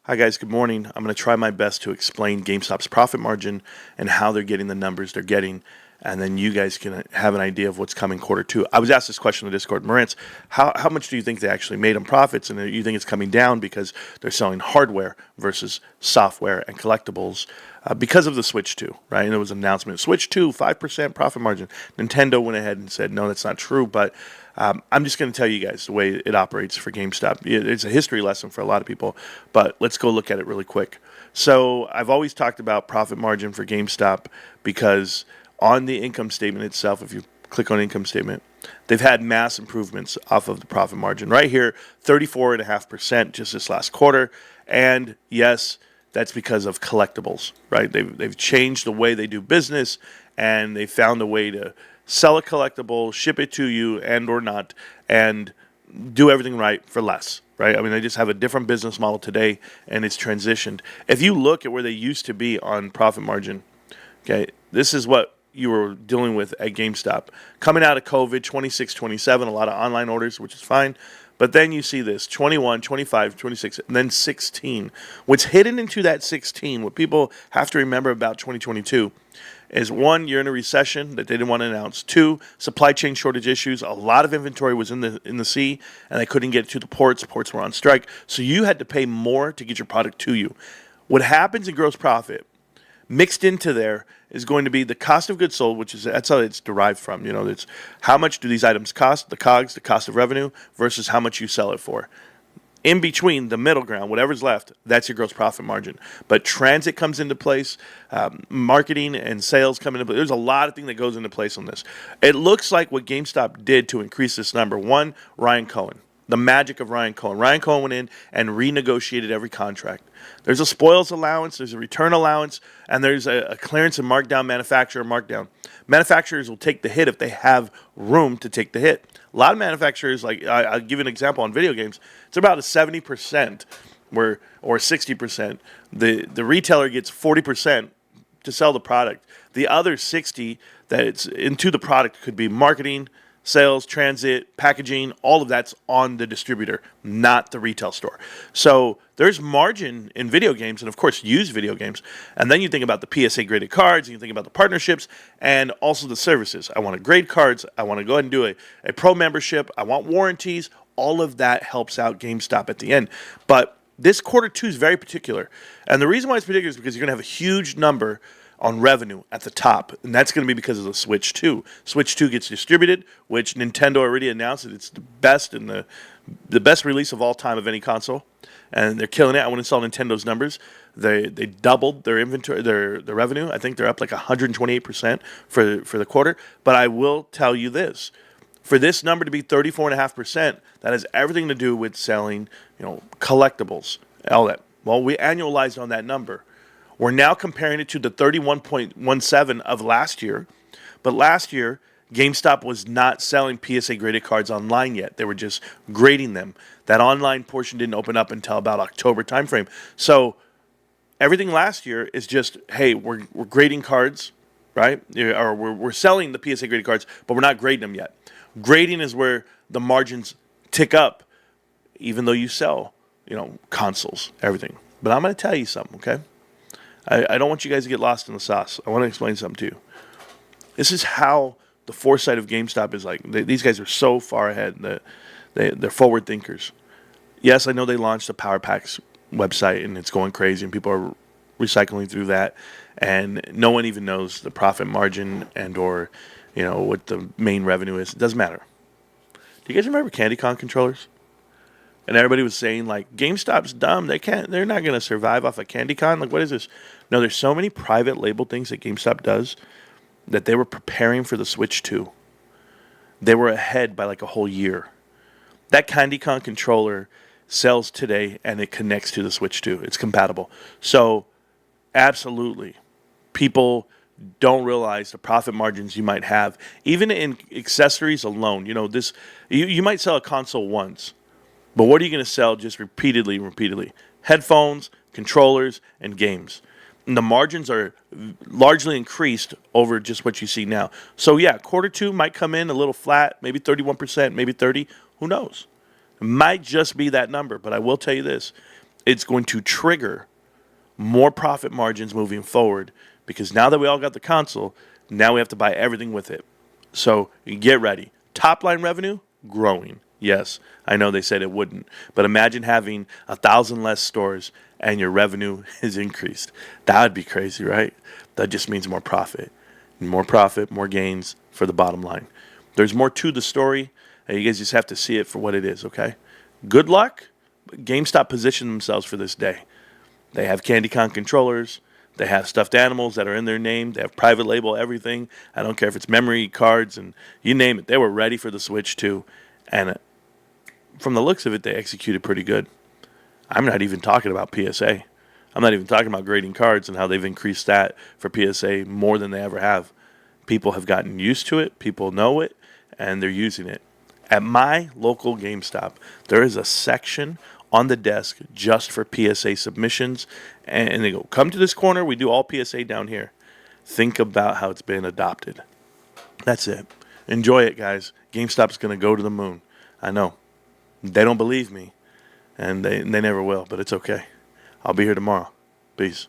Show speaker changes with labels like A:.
A: Hi guys, good morning. I'm going to try my best to explain GameStop's profit margin and how they're getting the numbers they're getting, and then you guys can have an idea of what's coming quarter two. I was asked this question in the Discord, Marantz, how much do you think they actually made on profits, and you think it's coming down because they're selling hardware versus software and collectibles because of the Switch 2, right? And there was an announcement, Switch 2, 5% profit margin. Nintendo went ahead and said, no, that's not true, but I'm just going to tell you guys the way it operates for GameStop. It's a history lesson for a lot of people, but let's go look at it really quick. So I've always talked about profit margin for GameStop because on the income statement itself, if you click on income statement, they've had mass improvements off of the profit margin. Right here, 34.5% just this last quarter. And yes, that's because of collectibles, right? They've changed the way they do business, and they found a way to sell a collectible, ship it to you and or not, and do everything right for less, right? I mean, they just have a different business model today, and it's transitioned. If you look at where they used to be on profit margin, okay, this is what you were dealing with at GameStop. Coming out of COVID, 26, 27, a lot of online orders, which is fine. But then you see this, 21, 25, 26, and then 16. What's hidden into that 16, what people have to remember about 2022, is one, you're in a recession that they didn't want to announce. Two, supply chain shortage issues. A lot of inventory was in the sea, and they couldn't get it to the ports. Ports were on strike. So you had to pay more to get your product to you. What happens in gross profit, mixed into there, is going to be the cost of goods sold, that's how it's derived from. You know, it's how much do these items cost, the COGS, the cost of revenue, versus how much you sell it for. In between, the middle ground, whatever's left, that's your gross profit margin. But transit comes into place, marketing and sales come into place. There's a lot of things that goes into place on this. It looks like what GameStop did to increase this number. One, Ryan Cohen. The magic of Ryan Cohen. Ryan Cohen went in and renegotiated every contract. There's a spoils allowance, there's a return allowance, and there's a clearance and markdown manufacturer markdown. Manufacturers will take the hit if they have room to take the hit. A lot of manufacturers, like I'll give you an example on video games, it's about a 70% or 60%. The retailer gets 40% to sell the product. The other 60 that it's into the product could be marketing, sales, transit, packaging, all of that's on the distributor, not the retail store. So there's margin in video games, and of course used video games. And then you think about the PSA graded cards, and you think about the partnerships, and also the services. I want to grade cards. I want to go ahead and do a pro membership. I want warranties. All of that helps out GameStop at the end. But this quarter two is very particular. And the reason why it's particular is because you're going to have a huge number on revenue at the top, and that's going to be because of the Switch 2. Switch 2 gets distributed, which Nintendo already announced that it's the best and the best release of all time of any console, and they're killing it. I want to saw Nintendo's numbers. They doubled their inventory, their revenue. I think they're up like 128% for the quarter. But I will tell you this: for this number to be 34.5%, that has everything to do with selling, collectibles, all that. Well, we annualized on that number. We're now comparing it to the 31.17 of last year. But last year, GameStop was not selling PSA graded cards online yet. They were just grading them. That online portion didn't open up until about October timeframe. So everything last year is just, hey, we're grading cards, right? Or we're selling the PSA graded cards, but we're not grading them yet. Grading is where the margins tick up, even though you sell, consoles, everything. But I'm going to tell you something, okay? I don't want you guys to get lost in the sauce. I want to explain something to you. This is how the foresight of GameStop is like. These guys are so far ahead. They're forward thinkers. Yes, I know they launched a Power Packs website, and it's going crazy, and people are recycling through that. And no one even knows the profit margin and or, what the main revenue is. It doesn't matter. Do you guys remember CandyCon controllers? And everybody was saying, like, GameStop's dumb. They're not going to survive off of CandyCon. Like, what is this? No, there's so many private label things that GameStop does that they were preparing for the Switch 2. They were ahead by like a whole year. That CandyCon controller sells today, and it connects to the Switch 2. It's compatible. So, absolutely, people don't realize the profit margins you might have. Even in accessories alone, you might sell a console once. But what are you going to sell just repeatedly? Headphones, controllers, and games. And the margins are largely increased over just what you see now. So, yeah, quarter two might come in a little flat, maybe 31%, maybe 30%. Who knows? It might just be that number. But I will tell you this. it's going to trigger more profit margins moving forward, because now that we all got the console, now we have to buy everything with it. So get ready. Top line revenue growing. Yes, I know they said it wouldn't, but imagine having 1,000 less stores and your revenue is increased. That would be crazy, right? That just means more profit, more gains for the bottom line. There's more to the story, and you guys just have to see it for what it is, okay? Good luck. GameStop positioned themselves for this day. They have CandyCon controllers. They have stuffed animals that are in their name. They have private label everything. I don't care if it's memory cards and you name it. They were ready for the Switch too. And from the looks of it, they executed pretty good. I'm not even talking about PSA. I'm not even talking about grading cards and how they've increased that for PSA more than they ever have. People have gotten used to it. People know it, and they're using it. At my local GameStop, there is a section on the desk just for PSA submissions. And they go, come to this corner. We do all PSA down here. Think about how it's been adopted. That's it. Enjoy it, guys. GameStop's going to go to the moon. I know. They don't believe me, and they never will, but it's okay. I'll be here tomorrow. Peace.